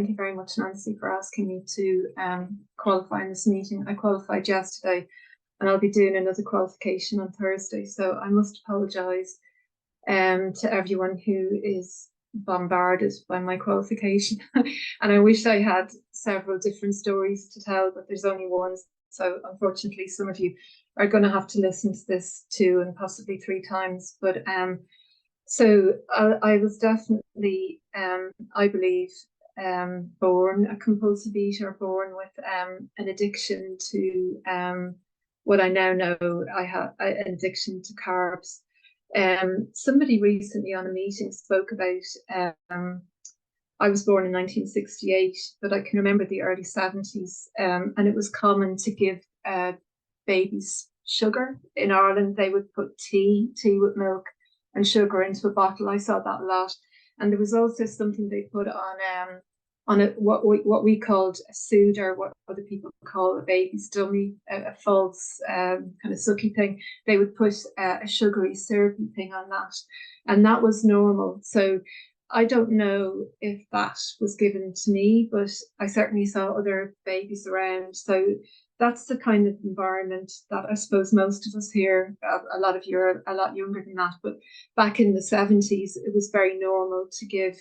thank you very much, Nancy, for asking me to qualify in this meeting. I qualified yesterday and I'll be doing another qualification on Thursday. So I must apologise to everyone who is bombarded by my qualification. And I wish I had several different stories to tell, but there's only one. So unfortunately, some of you are going to have to listen to this 2 and possibly 3 times. But so I was definitely, I believe, born a compulsive eater, born with an addiction to what I now know I have an addiction to carbs. Somebody recently on a meeting spoke about I was born in 1968, but I can remember the early 70s, and it was common to give babies sugar. In Ireland, they would put tea with milk and sugar into a bottle. I saw that a lot. And there was also something they put on what we called a soother, what other people call a baby's dummy, a false kind of sucky thing. They would put a sugary syrupy thing on that, and that was normal. So I don't know if that was given to me, but I certainly saw other babies around. So that's the kind of environment that I suppose most of us here, a lot of you are a lot younger than that, but back in the 70s, it was very normal to give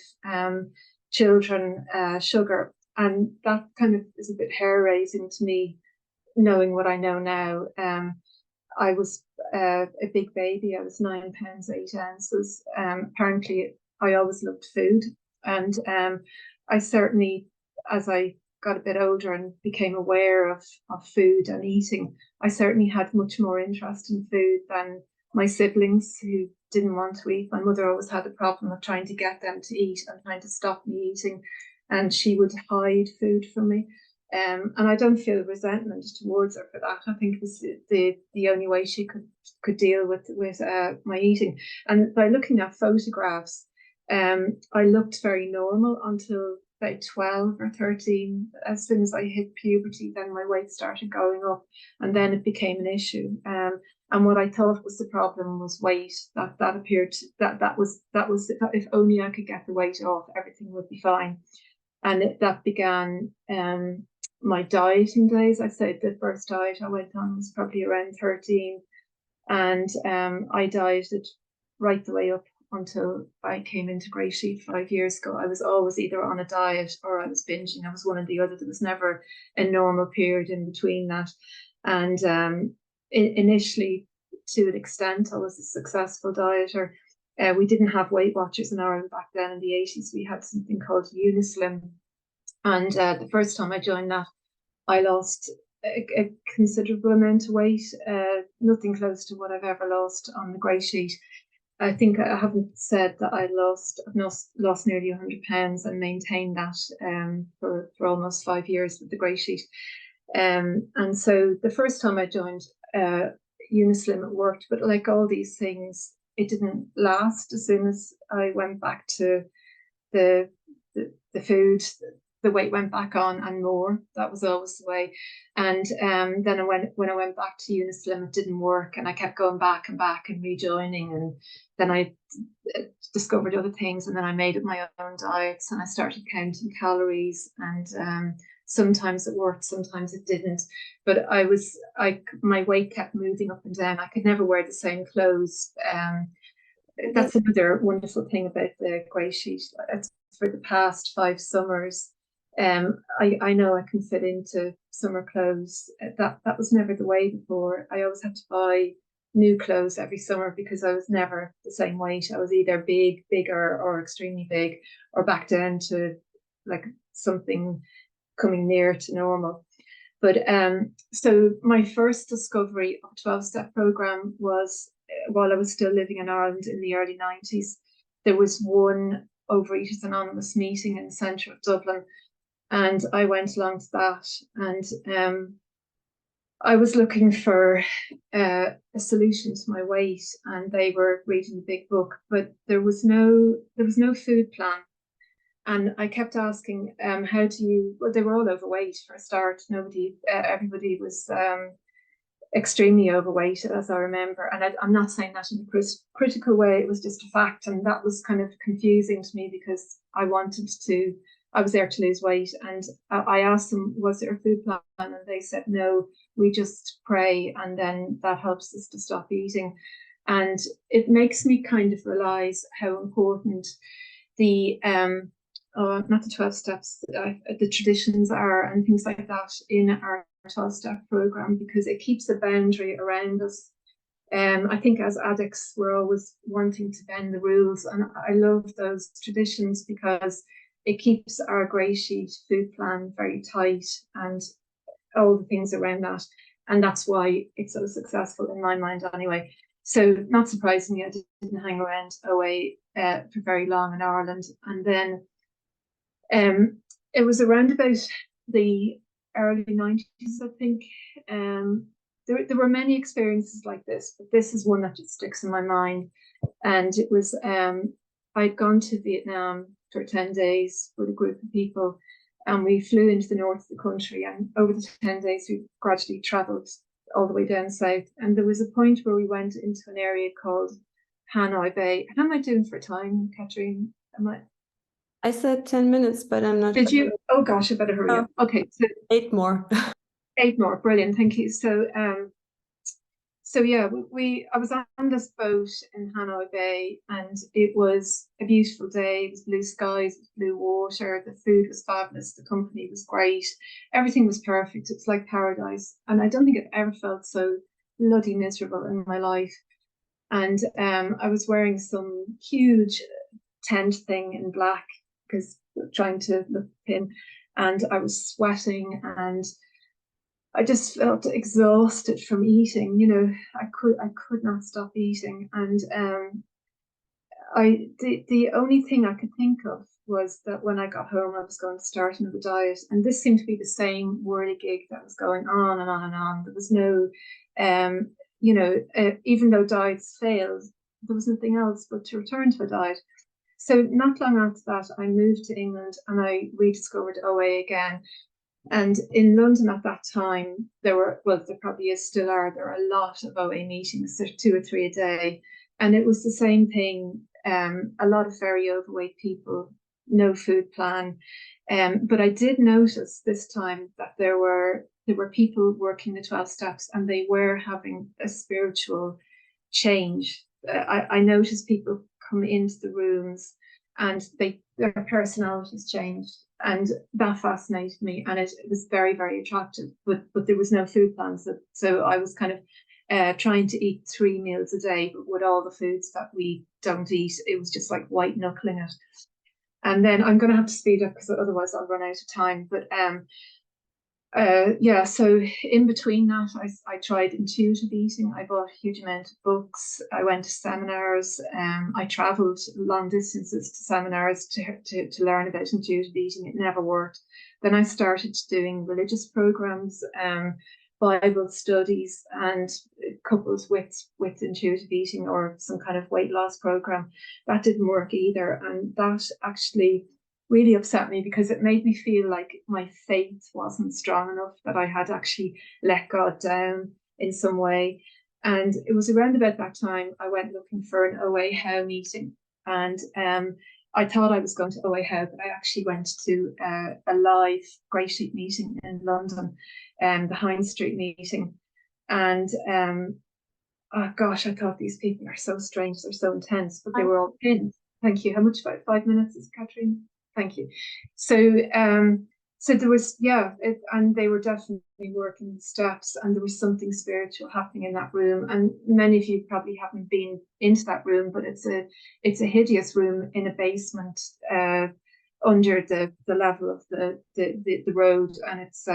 children sugar. And that kind of is a bit hair-raising to me, knowing what I know now. I was a big baby. I was 9 pounds 8 ounces. Apparently, I always loved food. And I certainly, as I got a bit older and became aware of food and eating, I certainly had much more interest in food than my siblings who didn't want to eat. My mother always had a problem of trying to get them to eat and trying to stop me eating, and she would hide food from me. And I don't feel resentment towards her for that. I think it was the only way she could deal with my eating. And by looking at photographs, I looked very normal until about 12 or 13. As soon as I hit puberty, then my weight started going up, and then it became an issue. And what I thought was the problem was weight. That appeared that was if only I could get the weight off, everything would be fine. And that began my dieting days. I said the first diet I went on was probably around 13, and I dieted right the way up until I came into GreySheet 5 years ago. I was always either on a diet or I was binging. I was one or the other. There was never a normal period in between that. And initially, to an extent, I was a successful dieter. We didn't have Weight Watchers in Ireland back then in the 80s. We had something called Unislim. And the first time I joined that, I lost a considerable amount of weight, nothing close to what I've ever lost on the GreySheet. I think I haven't said that I've lost nearly 100 pounds and maintained that for almost 5 years with the GreySheet. And so the first time I joined Unislim, it worked, but like all these things, it didn't last. As soon as I went back to the food, the weight went back on and more. That was always the way. And then when I went back to Unislim, it didn't work, and I kept going back and rejoining, and then I discovered other things, and then I made up my own diets, and I started counting calories, and sometimes it worked, sometimes it didn't. But my weight kept moving up and down. I could never wear the same clothes. That's another wonderful thing about the GreySheet. For the past 5 summers, I know I can fit into summer clothes. That was never the way before. I always had to buy new clothes every summer because I was never the same weight. I was either big, bigger, or extremely big, or back down to like something coming near to normal. But so my first discovery of 12-step program was while I was still living in Ireland in the early 90s. There was one Overeaters Anonymous meeting in the centre of Dublin, and I went along to that, and I was looking for a solution to my weight, and they were reading the big book, but there was no food plan. And I kept asking, how do you? Well, they were all overweight for a start. Everybody was extremely overweight, as I remember. And I'm not saying that in a critical way. It was just a fact, and that was kind of confusing to me because I wanted to I was there to lose weight, and I asked them, was there a food plan? And they said, no, we just pray, and then that helps us to stop eating. And it makes me kind of realize how important the not the 12 steps, the traditions are, and things like that in our 12-step program, because it keeps a boundary around us. I think as addicts, we're always wanting to bend the rules, and I love those traditions because it keeps our grey sheet food plan very tight and all the things around that. And that's why it's so successful in my mind anyway. So not surprisingly, I didn't hang around OA for very long in Ireland. And then it was around about the early 90s, I think. There were many experiences like this, but this is one that just sticks in my mind. And it was, I'd gone to Vietnam for 10 days with a group of people, and we flew into the north of the country. And over the 10 days, we gradually travelled all the way down south. And there was a point where we went into an area called Hanoi Bay. How am I doing for time, Katrine? I said 10 minutes, but I'm not. Did you? Oh gosh, I better hurry up. Okay, so 8 more. 8 more, brilliant, thank you. So yeah, I was on this boat in Hanoi Bay, and it was a beautiful day. It was blue skies, it was blue water. The food was fabulous. The company was great. Everything was perfect. It's like paradise. And I don't think I've ever felt so bloody miserable in my life. And I was wearing some huge tent thing in black because trying to look thin, and I was sweating, and I just felt exhausted from eating. You know, I could not stop eating, and the only thing I could think of was that when I got home, I was going to start another diet, and this seemed to be the same whirligig that was going on and on and on. There was no, you know, even though diets failed, there was nothing else but to return to a diet. So not long after that, I moved to England and I rediscovered OA again. And in London at that time, there probably is still are, there are a lot of OA meetings, there's 2 or 3 a day. And it was the same thing, a lot of very overweight people, no food plan. But I did notice this time that there were people working the 12 steps, and they were having a spiritual change. I noticed people come into the rooms and their personalities changed, and that fascinated me, and it was very, very attractive. But there was no food plan, so I was kind of trying to eat 3 meals a day, but with all the foods that we don't eat, it was just like white knuckling it. And then I'm going to have to speed up because otherwise I'll run out of time. But yeah, so in between that, I tried intuitive eating. I bought a huge amount of books. I went to seminars. I traveled long distances to seminars to learn about intuitive eating. It never worked. Then I started doing religious programs, Bible studies, and coupled with intuitive eating or some kind of weight loss program. That didn't work either, and that actually really upset me because it made me feel like my faith wasn't strong enough, that I had actually let God down in some way. And it was around about that time I went looking for an OA How meeting, and I thought I was going to OA How, but I actually went to a live Grey Sheet meeting in London, the Hine Street meeting. And oh gosh, I thought these people are so strange, they're so intense, but they were all pinned. Thank you. How much? About 5 minutes, is Katrine? Thank you. So so there was, yeah, and they were definitely working the steps, and there was something spiritual happening in that room. And many of you probably haven't been into that room, but it's a hideous room in a basement under the level of the road, and it's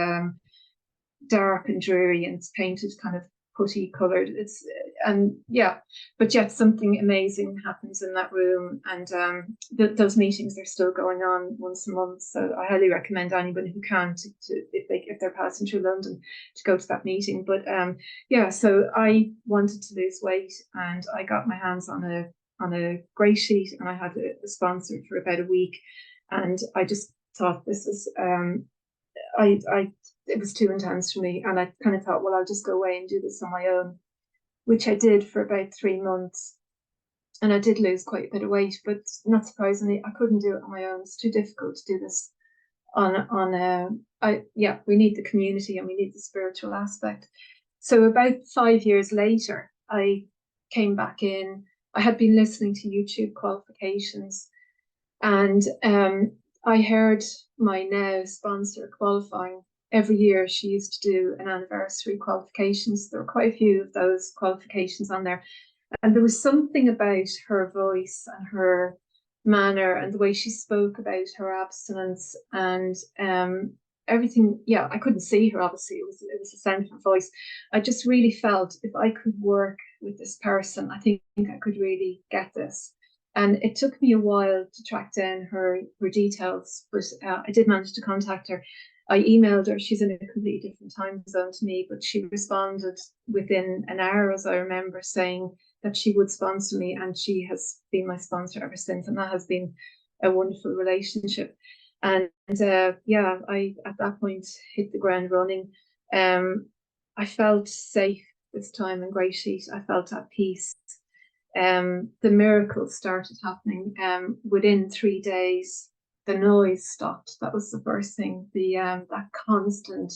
dark and dreary, and it's painted kind of putty coloured. It's yeah, but yet something amazing happens in that room, and those meetings are still going on once a month. So I highly recommend anybody who can to if they're passing through London to go to that meeting. But yeah, so I wanted to lose weight, and I got my hands on a grey sheet, and I had a sponsor for about a week, and I just thought this is it was too intense for me, and I kind of thought, well, I'll just go away and do this on my own, which I did for about 3 months, and I did lose quite a bit of weight, but not surprisingly, I couldn't do it on my own. It's too difficult to do this we need the community and we need the spiritual aspect. So about 5 years later, I came back in. I had been listening to YouTube qualifications, and I heard my now sponsor qualifying. Every year she used to do an anniversary qualifications. There were quite a few of those qualifications on there. And there was something about her voice and her manner and the way she spoke about her abstinence and everything. Yeah, I couldn't see her, obviously. It was a sound of her voice. I just really felt if I could work with this person, I think I could really get this. And it took me a while to track down her details, but I did manage to contact her. I emailed her. She's in a completely different time zone to me, but she responded within an hour, as I remember, saying that she would sponsor me, and she has been my sponsor ever since, and that has been a wonderful relationship. And I at that point hit the ground running. I felt safe this time in GreySheet. I felt at peace. The miracles started happening. Within 3 days, the noise stopped. That was the first thing. That constant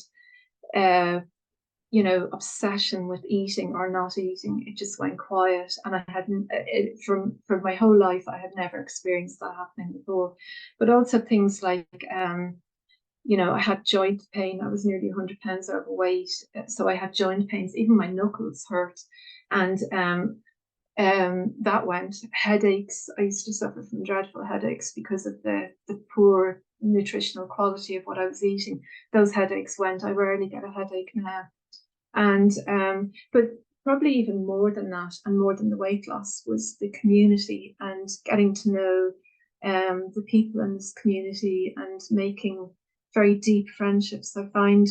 obsession with eating or not eating, it just went quiet. And I hadn't, from my whole life, I had never experienced that happening before. But also things like, I had joint pain. I was nearly 100 pounds overweight. So I had joint pains, even my knuckles hurt. And that went. Headaches. I used to suffer from dreadful headaches because of the poor nutritional quality of what I was eating. Those headaches went. I rarely get a headache now. And but probably even more than that, and more than the weight loss, was the community and getting to know the people in this community and making very deep friendships. I find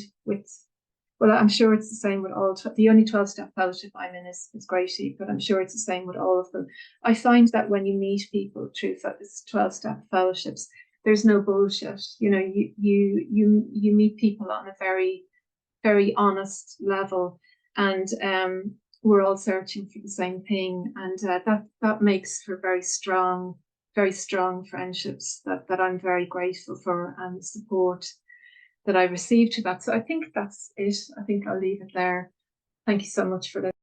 I'm sure it's the same with all. The only 12-step fellowship I'm in is GreySheet, but I'm sure it's the same with all of them. I find that when you meet people through 12-step fellowships, there's no bullshit. You meet people on a very, very honest level, and we're all searching for the same thing, and that makes for very strong friendships that I'm very grateful for, and the support that I received to that. So I think that's it. I think I'll leave it there. Thank you so much for listening.